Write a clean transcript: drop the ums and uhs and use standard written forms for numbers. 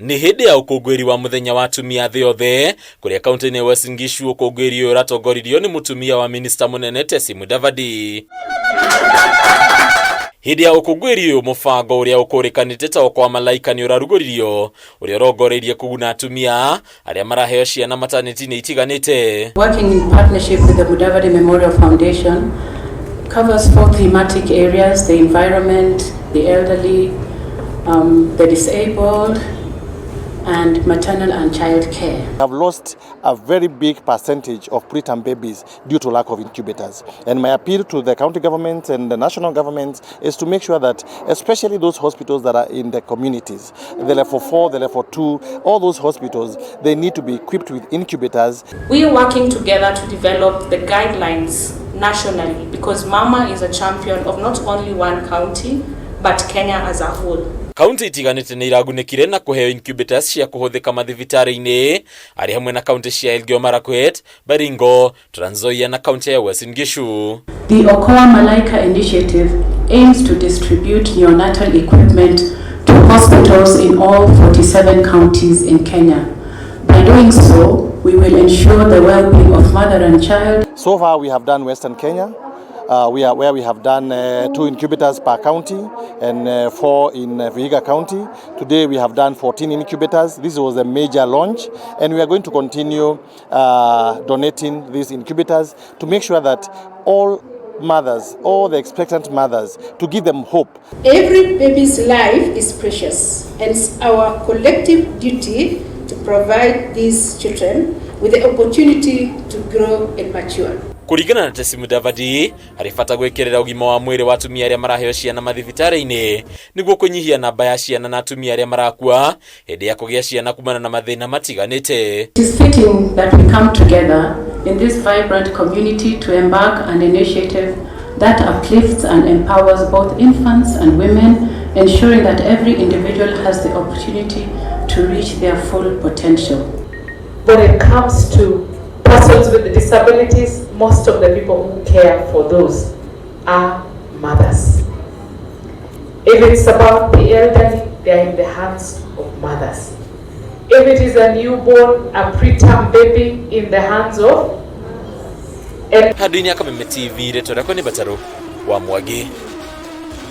Ni hindi ya ukungwiri wa muthenya wa atumia thi yothe kuria kaunti ya UASIN GISHU. Ukungwiri uyu uratongoririo ni Mutumia wa MINISTA MUNENE Tessie Mudavadi. Hindi ya ukungwiri uyu mubango uria ukurikanite ta Okoa Malaika ni uraruguririo uria urongoreirie kuguna atumia aria maraheo ciana maternity-ini itiganite. Working in partnership with the Mudavadi Memorial Foundation covers 4 thematic areas: the environment, the elderly, the disabled, and maternal and child care. Have lost a very big percentage of preterm babies due to lack of incubators. And my appeal to the county government and the national government is to make sure that, especially those hospitals that are in the communities, the level 4, the level 2, all those hospitals, they need to be equipped with incubators. We are working together to develop the guidelines nationally because Mama is a champion of not only one county, but Kenya as a whole. Kaunti itiganite ni iragunikire na kuheo incubators cia kuhuthika mathibitari-ini ari hamwe na kaunti cia ELGEYO, MARAKWET, BARINGO, NZOIA na kaunti ya UASIN GISHU. The Okoa Malaika initiative aims to distribute neonatal equipment to hospitals in all 47 counties in Kenya. By doing so, we will ensure the well-being of mother and child. So far we have done Western Kenya, where we have done 2 incubators per county and 4 in Vihiga County. Today we have done 14 incubators. This was a major launch, and we are going to continue donating these incubators to make sure that all mothers, all the expectant mothers, to give them hope. Every baby's life is precious, and it's our collective duty to provide these children with the opportunity to grow and mature. Kuringana na Tessie Mudavadi, arifata gwikirira ugima wa mwiri wa atumia aria maraheo ciana mathibitari-ini niguo kunyihia namba ya ciana na atumia aria marakua hindi ya kugia ciana kumana na mathina matiganite. It is fitting that we come together in this vibrant community to embark an initiative that uplifts and empowers both infants and women, ensuring that every individual has the opportunity to reach their full potential. When it comes to persons with disabilities, most of the people who care for those are mothers. If it's about the elderly, they are in the hands of mothers. If it is a newborn, a preterm baby, in the hands of... Hadini akameme TV reto rako ni Bataro wa Mwagi.